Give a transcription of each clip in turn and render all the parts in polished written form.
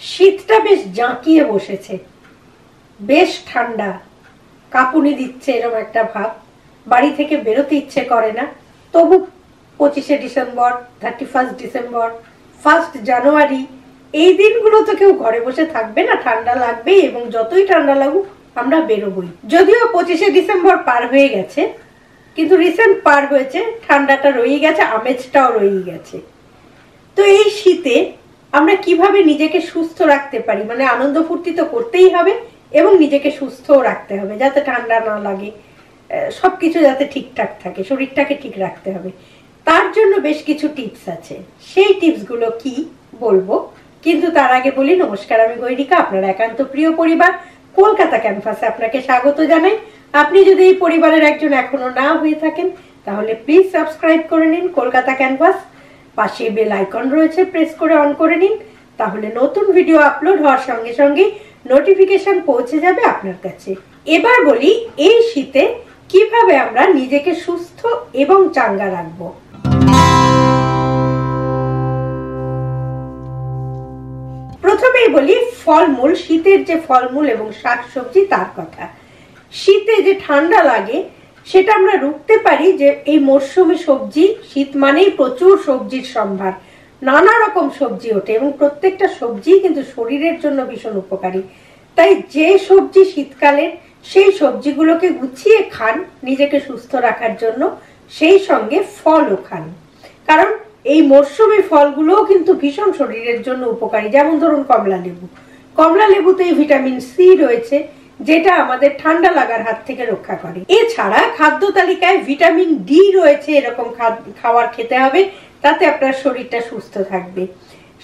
শীতটা বেশ জাঁকিয়ে বসেছে, বেশ ঠান্ডা, কাঁপুনি দিচ্ছে এরকম একটা ভাব, বাড়ি থেকে বেরোতে ইচ্ছে করে না। তবু 25শে ডিসেম্বর, 31 ডিসেম্বর, 1 জানুয়ারি এই দিনগুলো তো কেউ ঘরে বসে থাকবে না, ঠান্ডা লাগবে এবং যতই ঠান্ডা লাগুক আমরা বেরোবই। যদিও 25শে ডিসেম্বর পার হয়ে গেছে, কিন্তু রিসেন্ট পার হয়েছে, ঠান্ডাটা রয়ে গেছে, আমেজটাও রয়ে গেছে। তো এই শীতে আমরা কিভাবে নিজেকে সুস্থ রাখতে পারি, মানে আনন্দ ফুর্তি তো করতেই হবে এবং নিজেকে সুস্থও রাখতে হবে যাতে ঠান্ডা না লাগে, সবকিছু যাতে ঠিকঠাক থাকে, শরীরটাকে ঠিক রাখতে হবে। তার জন্য বেশ কিছু টিপস আছে, সেই টিপসগুলো কি বলবো, কিন্তু তার আগে বলি নমস্কার, আমি গৈরিকা, আপনার একান্ত প্রিয় পরিবার কলকাতা ক্যানভাসে আপনাকে স্বাগত জানাই। আপনি যদি এই পরিবারের একজন এখনো না হয়ে থাকেন তাহলে প্লিজ সাবস্ক্রাইব করে নিন কলকাতা ক্যানভাস, পাশে বেল আইকন রয়েছে, প্রেস করে অন করে নিন, তাহলে নতুন ভিডিও আপলোড হওয়ার সঙ্গে সঙ্গে নোটিফিকেশন পৌঁছে যাবে আপনার কাছে। এবার বলি এই শীতে কিভাবে আমরা নিজেকে সুস্থ এবং চাঙ্গা রাখবো। প্রথমেই বলি ফলমূল, শীতের যে ফলমূল এবং শাকসবজি তার কথা। শীতে যে ঠান্ডা লাগে সেটা আমরা রুখতে পারি যে এই মরশুমি সবজি, শীত মানেই প্রচুর সবজির সম্ভার, নানা রকম সবজি ওঠে এবং প্রত্যেকটা সবজি কিন্তু শরীরের জন্য ভীষণ উপকারী। তাই যে সবজি শীতকালের সেই সবজিগুলোকে গুছিয়ে খান নিজেকে সুস্থ রাখার জন্য, সেই সঙ্গে ফলও খান, কারণ এই মরশুমি ফলগুলোও কিন্তু ভীষণ শরীরের জন্য উপকারী। যেমন ধরুন কমলা লেবু, কমলা লেবুতে ভিটামিন সি রয়েছে যেটা আমাদের ঠান্ডা লাগার হাত থেকে রক্ষা করে। এছাড়া খাদ্য তালিকায় ভিটামিন ডি রয়েছে, এরকম খাবার খেতে হবে, তাতে আপনার শরীরটা সুস্থ থাকবে।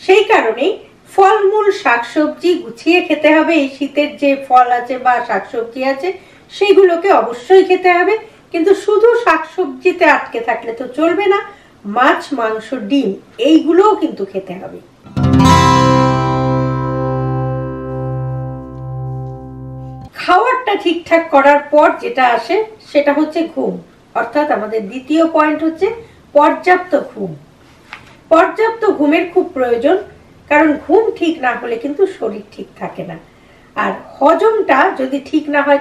সেই কারণেই ফলমূল শাকসবজি গুছিয়ে খেতে হবে। এই শীতের যে ফল আছে বা শাকসবজি আছে সেইগুলোকে অবশ্যই খেতে হবে, কিন্তু শুধু শাকসবজিতে আটকে থাকলে তো চলবে না, মাছ, মাংস, ডিম এইগুলোও কিন্তু খেতে হবে। খাওয়ারটা ঠিকঠাক করার পর যেটা আসে সেটা হচ্ছে ঘুম, অর্থাৎ আমাদের দ্বিতীয় পয়েন্ট হচ্ছে পর্যাপ্ত ঘুম। পর্যাপ্ত ঘুমের খুব প্রয়োজন, কারণ ঘুম ঠিক না হলে কিন্তু শরীর ঠিক থাকে না, আর হজমটা যদি ঠিক না হয়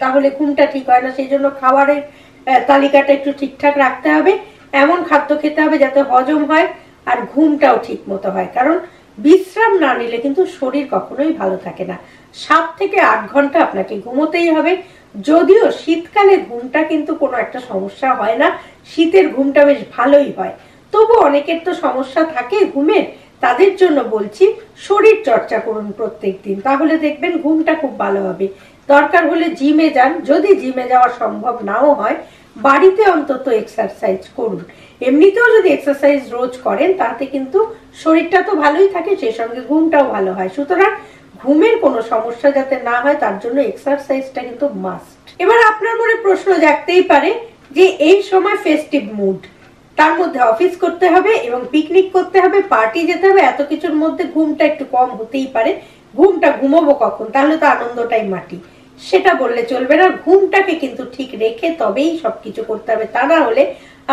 তাহলে ঘুমটা ঠিক হয় না। সেই জন্য খাবারের তালিকাটা একটু ঠিকঠাক রাখতে হবে, এমন খাদ্য খেতে হবে যাতে হজম হয় আর ঘুমটাও ঠিক মতো হয়, কারণ বিশ্রাম না নিলে কিন্তু শরীর কখনোই ভালো থাকে না। 7 থেকে 8 ঘন্টা আপনাকে ঘুমোতেই হবে। যদিও শীতকালে ঘুমটা কিন্তু কোনো একটা সমস্যা হয় না, শীতের ঘুমটা বেশ ভালোই হয়, তবু অনেকের তো সমস্যা থাকে ঘুমের, তাদের জন্য বলছি শরীর চর্চা করুন প্রত্যেক দিন, তাহলে দেখবেন ঘুমটা খুব ভালো হবে। দরকার হলে জিমে যান, যদি জিমে যাওয়া সম্ভব নাও হয় বাড়িতে অন্তত এক্সারসাইজ করুন। এমনিতেও যদি এক্সারসাইজ রোজ করেন তাতে কিন্তু শরীরটা তো ভালোই থাকে, সেই সঙ্গে ঘুমটাও ভালো হয়। সুতরাং ঘুমের কোনো সমস্যা যাতে না হয় তার জন্য এক্সারসাইজটা কিন্তু মাস্ট। এবার আপনার মনে প্রশ্ন জাগতেই পারে যে এই সময় ফেস্টিভ মুড, তার মধ্যে অফিস করতে হবে এবং পিকনিক করতে হবে, পার্টি যেতে হবে, এত কিছুর মধ্যে ঘুমটা একটু কম হতেই পারে, ঘুমটা ঘুমাবো কখন, তাহলে তো আনন্দটাই মাটি। সেটা বললে চলবে না, ঘুমটাকে কিন্তু ঠিক রেখে তবেই সবকিছু করতে হবে। তা না হলে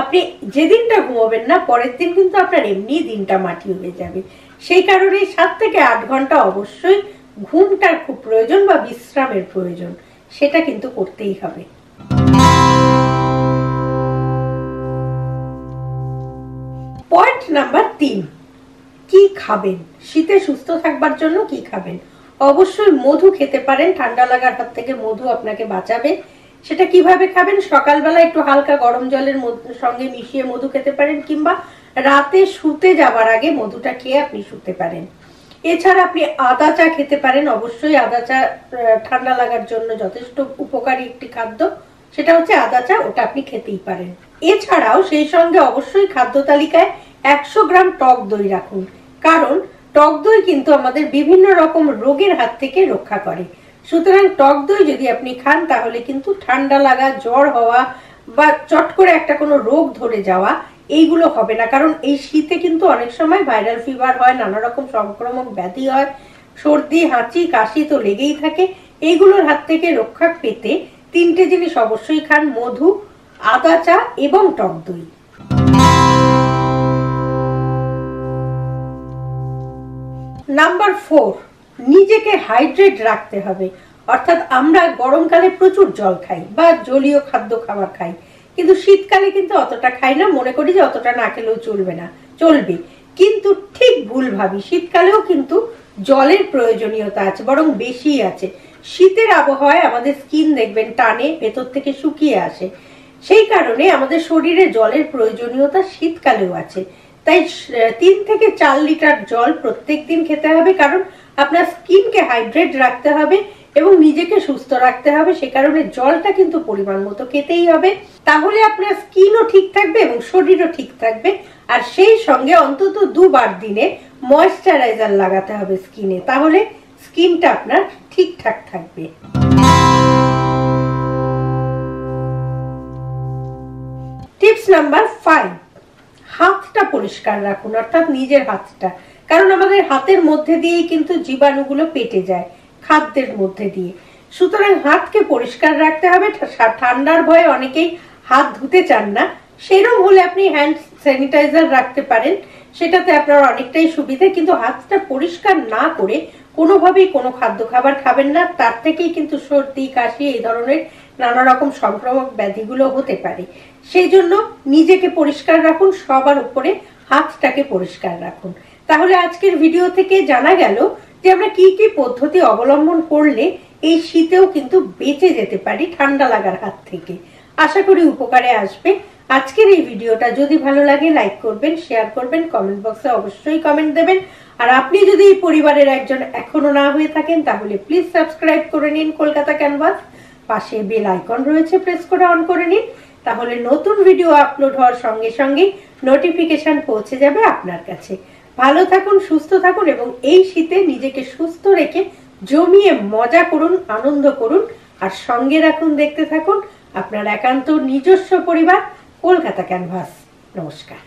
আপনি যেদিনটা ঘুমাবেন না পরের দিন কিন্তু আপনার এমনি দিনটা মাটি হয়ে যাবে। সেই কারণে 7 থেকে 8 ঘন্টা অবশ্যই ঘুমটার খুব প্রয়োজন বা বিশ্রামের প্রয়োজন, সেটা কিন্তু করতেই হবে। পয়েন্ট নাম্বার 3, কি খাবেন, শীতে সুস্থ থাকবার জন্য কি খাবেন। অবশ্যই মধু খেতে পারেন, ঠান্ডা লাগার হাত থেকে মধু আপনাকে বাঁচাবে। সেটা কিভাবে খাবেন, সকালবেলা একটু হালকা গরম জলের সঙ্গে মিশিয়ে মধু খেতে পারেন, কিংবা রাতে শুতে যাবার আগে মধুটা খেয়ে আপনি শুতে পারেন। এছাড়া আপনি আদা চা খেতে পারেন, অবশ্যই আদা চা ঠান্ডা লাগার জন্য যথেষ্ট উপকারী একটি খাদ্য, সেটা হচ্ছে আদা চা, ওটা আপনি খেতেই পারেন। এছাড়াও সেই সঙ্গে অবশ্যই খাদ্য তালিকায় 100 গ্রাম টক দই রাখুন, কারণ টক দই কিন্তু আমাদের বিভিন্ন রকম রোগের হাত থেকে রক্ষা করে। সুতরাং টক দই যদি আপনি খান তাহলে কিন্তু ঠান্ডা লাগা, জ্বর হওয়া বা চট করে একটা কোনো রোগ ধরে যাওয়া এইগুলো হবে না, কারণ এই শীতে কিন্তু অনেক সময় ভাইরাল ফিভার হয়, নানা রকম সংক্রামক ব্যাধি হয়, সর্দি, হাঁচি, কাশি তো লেগেই থাকে। এইগুলোর হাত থেকে রক্ষা পেতে 3টে জিনিস অবশ্যই খান, মধু, আদা চা এবং টক দই। নাম্বার 4, নিজেকে হাইড্রেট রাখতে হবে। অর্থাৎ আমরা গরমকালে প্রচুর জল খাই বা জলীয় খাদ্য খাবার খাই, কিন্তু শীতকালে কিন্তু অতটা খাই না, মনে করি যে অতটা না খেলেও চলবে, কিন্তু ঠিক ভুল ভাবি। শীতকালেও কিন্তু জলের প্রয়োজনীয়তা আছে, বরং বেশি আছে। শীতের আবহাওয়ায় আমাদের স্কিন দেখবেন টানে, ভেতর থেকে শুকিয়ে আসে, সেই কারণে আমাদের শরীরে জলের প্রয়োজনীয়তা শীতকালেও আছে। তাই 3 থেকে 4 লিটার জল প্রত্যেক দিন খেতে হবে, কারণ আপনার স্কিনকে হাইড্রেট রাখতে হবে এবং নিজেকে সুস্থ রাখতে হবে। সে কারণে জলটা কিন্তু পরিমাণ মতো খেতেই হবে, তাহলে আপনার স্কিনও ঠিক থাকবে এবং শরীরও ঠিক থাকবে। আর সেই সঙ্গে অন্তত 2 বার দিনে ময়েশ্চারাইজার লাগাতে হবে স্কিনে, তাহলে স্কিনটা আপনার ঠিকঠাক থাকবে। টিপস নাম্বার 5, হাতটা পরিষ্কার রাখুন, অর্থাৎ নিজের হাতটা। কারণ আমাদের হাতের মধ্যে দিয়েই কিন্তু জীবাণুগুলো পেটে যায়, খাদ্যের মধ্যে দিয়ে। সুতরাং হাতকে পরিষ্কার রাখতে হবে। ঠান্ডার ভয়ে অনেকেই হাত ধুতে চান না, সেরকম হলে আপনি হ্যান্ড স্যানিটাইজার রাখতে পারেন, সেটাতে আপনার অনেকটাই সুবিধা। কিন্তু হাতটা পরিষ্কার না করে কোনোভাবেই কোনো খাদ্য খাবার খাবেন না, তার থেকেই কিন্তু সর্দি, কাশি, এই ধরনের নানা রকম সংক্রামক ব্যাধিগুলো হতে পারে। সেই জন্য নিজেকে পরিষ্কার রাখুন, সবার উপরে হাতটাকে পরিষ্কার রাখুন। তাহলে আজকের ভিডিও থেকে জানা গেল যে আমরা কি কি পদ্ধতি অবলম্বন করলে এই শীতেও কিন্তু বেঁচে যেতে পারি ঠান্ডা লাগার হাত থেকে। আশা করি উপকারে আসবে। আজকের এই ভিডিওটা যদি ভালো লাগে লাইক করবেন, শেয়ার করবেন, কমেন্ট বক্সে অবশ্যই কমেন্ট দেবেন। আর আপনি যদি এই পরিবারের একজন এখনো না হয়ে থাকেন, তাহলে প্লিজ সাবস্ক্রাইব করে নিন কলকাতা ক্যানভাস। পাশে বেল আইকন রয়েছে, প্রেস করে অন করে নিন, তাহলে নতুন ভিডিও আপলোড হওয়ার সঙ্গে সঙ্গে নোটিফিকেশন পৌঁছে যাবে আপনার কাছে। ভালো থাকুন, সুস্থ থাকুন এবং এই শীতে নিজেকে সুস্থ রেখে জমিয়ে মজা করুন, আনন্দ করুন। আর সঙ্গে রাখুন, দেখতে থাকুন আপনার একান্ত নিজস্ব পরিবার কলকাতা ক্যানভাস। নমস্কার।